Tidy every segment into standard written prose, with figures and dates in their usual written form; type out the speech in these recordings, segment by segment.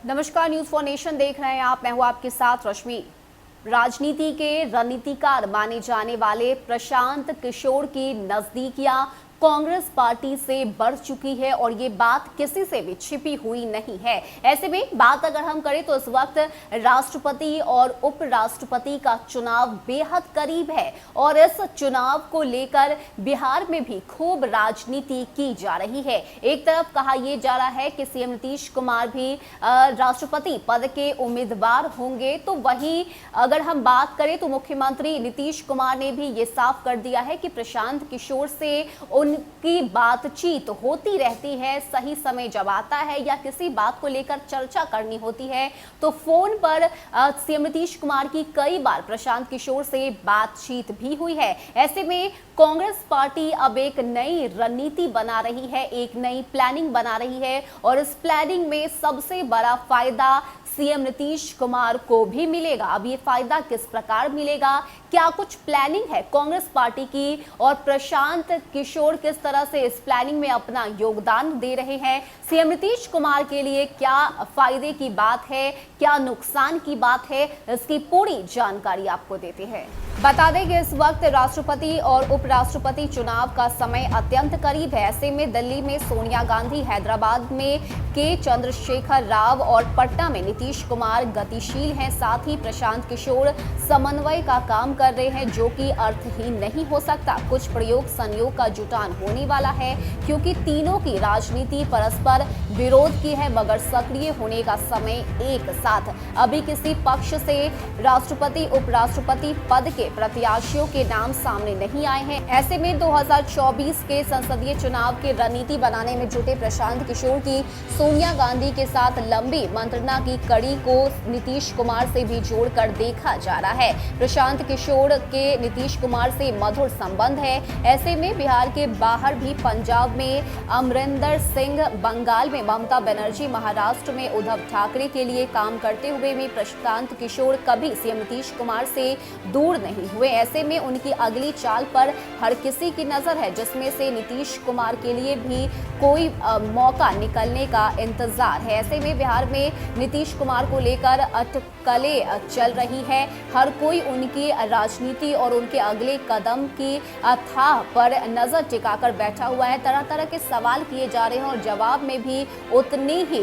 नमस्कार, news for nation देख रहे हैं आप। मैं हूं आपके साथ रश्मि। राजनीति के रणनीतिकार माने जाने वाले प्रशांत किशोर की नजदीकियां कांग्रेस पार्टी से बढ़ चुकी है और ये बात किसी से भी छिपी हुई नहीं है। ऐसे में बात अगर हम करें तो इस वक्त राष्ट्रपति और उपराष्ट्रपति का चुनाव बेहद करीब है और इस चुनाव को लेकर बिहार में भी खूब राजनीति की जा रही है। एक तरफ कहा यह जा रहा है कि सीएम नीतीश कुमार भी राष्ट्रपति पद के उम्मीदवार होंगे, तो वहीं अगर हम बात करें तो मुख्यमंत्री नीतीश कुमार ने भी ये साफ कर दिया है कि प्रशांत किशोर से उनकी बातचीत होती रहती है। सही समय जब आता है या किसी बात को लेकर चर्चा करनी होती है तो फोन पर सीएम नीतीश कुमार की कई बार प्रशांत किशोर से बातचीत भी हुई है। ऐसे में कांग्रेस पार्टी अब एक नई रणनीति बना रही है, एक नई प्लानिंग बना रही है और इस प्लानिंग में सबसे बड़ा फायदा सीएम नीतीश कुमार को भी मिलेगा। अब ये फायदा किस प्रकार मिलेगा, क्या कुछ प्लानिंग है कांग्रेस पार्टी की और प्रशांत किशोर किस तरह से इस प्लानिंग में अपना योगदान दे रहे हैं, सीएम नीतीश कुमार के लिए क्या फायदे की बात है, क्या नुकसान की बात है, इसकी पूरी जानकारी आपको देते हैं। बता दें कि इस वक्त राष्ट्रपति और उपराष्ट्रपति चुनाव का समय अत्यंत करीब है। ऐसे में दिल्ली में सोनिया गांधी, हैदराबाद में के चंद्रशेखर राव और पटना में नीतीश कुमार गतिशील हैं। साथ ही प्रशांत किशोर समन्वय का काम कर रहे हैं, जो कि अर्थहीन नहीं हो सकता। कुछ प्रयोग संयोग का जुटान होने वाला है क्योंकि तीनों की राजनीति परस्पर विरोध की है, मगर सक्रिय होने का समय एक साथ। अभी किसी पक्ष से राष्ट्रपति उपराष्ट्रपति पद के प्रत्याशियों के नाम सामने नहीं आए हैं। ऐसे में 2024 के संसदीय चुनाव की रणनीति बनाने में जुटे प्रशांत किशोर की सोनिया गांधी के साथ लंबी मंत्रणा की कड़ी को नीतीश कुमार से भी जोड़कर देखा जा रहा है। प्रशांत किशोर के नीतीश कुमार से मधुर संबंध है। ऐसे में बिहार के बाहर भी पंजाब में अमरिंदर सिंह, बंगाल में ममता बनर्जी, महाराष्ट्र में उद्धव ठाकरे के लिए काम करते हुए भी प्रशांत किशोर कभी सीएम नीतीश कुमार से दूर नहीं हुए। ऐसे में उनकी अगली चाल पर हर किसी की नजर है, जिसमें से नीतीश कुमार के लिए भी कोई मौका निकलने का इंतजार है। ऐसे में बिहार में नीतीश कुमार को लेकर अटकलें चल रही है। हर कोई उनकी राजनीति और उनके अगले कदम की थाह पर नजर टिकाकर बैठा हुआ है। तरह तरह के सवाल किए जा रहे हैं और जवाब में भी उतनी ही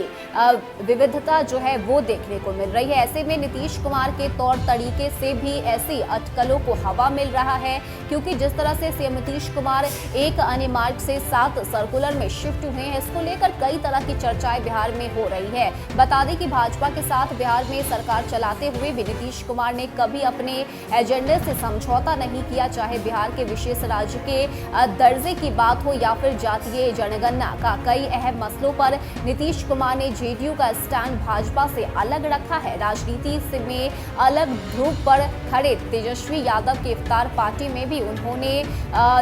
विविधता जो है वो देखने को मिल रही है। ऐसे में नीतीश कुमार के तौर तरीके से भी ऐसी अटकलों को हवा मिल रहा है, क्योंकि जिस तरह से सीएम नीतीश कुमार एक अन्य मार्ग से 7 सर्कुलर में शिफ्ट हुए हैं, इसको लेकर कई तरह की चर्चाएं बिहार में हो रही है। बता दें कि भाजपा के साथ बिहार में सरकार चलाते हुए भी नीतीश कुमार ने कभी अपने एजेंडे से समझौता नहीं किया, चाहे बिहार के विशेष राज्य के दर्जे की बात हो या फिर जातीय जनगणना का। कई अहम मसलों पर नीतीश कुमार ने जेडीयू का स्टैंड भाजपा से अलग रखा है। राजनीति में अलग ध्रुव पर खड़े तेजस्वी यादव की इफ्तार पार्टी में भी उन्होंने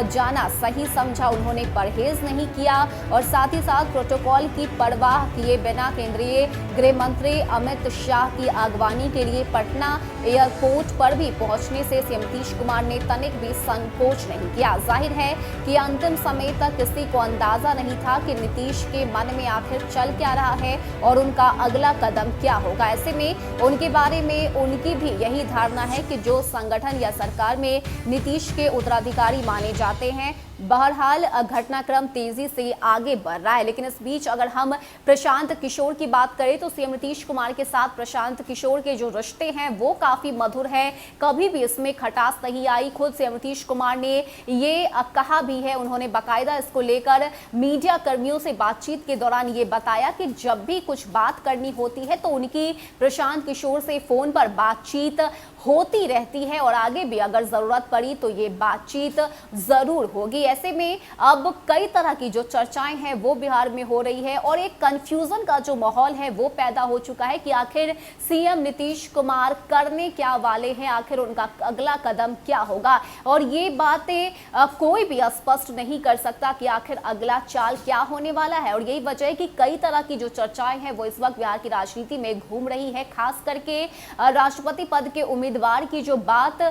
जाना सही समझा। उन्होंने परहेज नहीं किया और साथ ही साथ प्रोटोकॉल की परवाह किए बिना केंद्रीय गृह मंत्री अमित शाह की अगवानी के लिए पटना एयरपोर्ट पर भी पहुंचने से सीएम नीतीश कुमार ने तनिक भी संकोच नहीं किया। जाहिर है कि अंतिम समय तक किसी को अंदाजा नहीं था कि नीतीश के मन में आखिर चल क्या रहा है और उनका अगला कदम क्या होगा। ऐसे में उनके बारे में उनकी भी यही धारणा है कि जो संगठन या सरकार में नीतीश के उत्तराधिकारी माने जाते हैं, बहरहाल घटनाक्रम तेजी से आगे बढ़ रहा है। लेकिन इस बीच अगर हम प्रशांत किशोर की बात करें तो सीएम नीतीश कुमार के साथ प्रशांत किशोर के जो रिश्ते हैं वो काफी मधुर हैं, कभी भी इसमें खटास नहीं आई। खुद सीएम नीतीश कुमार ने ये कहा भी है, उन्होंने बाकायदा इसको लेकर मीडिया कर्मियों से बातचीत के दौरान ये बताया कि जब भी कुछ बात करनी होती है तो उनकी प्रशांत किशोर से फोन पर बातचीत होती रहती है और आगे भी अगर जरूरत पड़ी तो ये बातचीत जरूर होगी। ऐसे में अब कई तरह की जो चर्चाएं हैं वो बिहार में हो रही है और एक कंफ्यूजन का जो माहौल है वो पैदा हो चुका है कि आखिर सीएम नीतीश कुमार करने क्या वाले हैं, आखिर उनका अगला कदम क्या होगा। और ये बातें कोई भी स्पष्ट नहीं कर सकता कि आखिर अगला चाल क्या होने वाला है। और यही वजह है कि कई तरह की जो चर्चाएं हैं वो इस वक्त बिहार की राजनीति में घूम रही है। खास करके राष्ट्रपति पद के उम्मीदवार की जो बात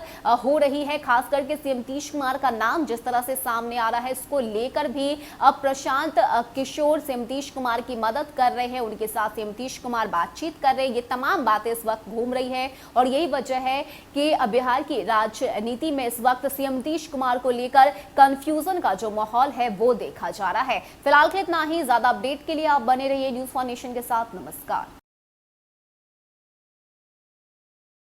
हो रही है, खास करके सीएम नीतीश कुमार का नाम जिस तरह से सामने सामने आ रहा है, इसको लेकर भी अब प्रशांत किशोर से नीतीश कुमार की मदद कर रहे हैं, उनके साथ से नीतीश कुमार बातचीत कर रहे हैं। ये तमाम बातें इस वक्त घूम रही है और यही वजह है कि बिहार की राजनीति में इस वक्त सीएम नीतीश कुमार को लेकर कंफ्यूजन का जो माहौल है वो देखा जा रहा है। फिलहाल के इतना ही। ज्यादा अपडेट के लिए आप बने रहिए न्यूज़ फॉर नेशन के साथ। नमस्कार।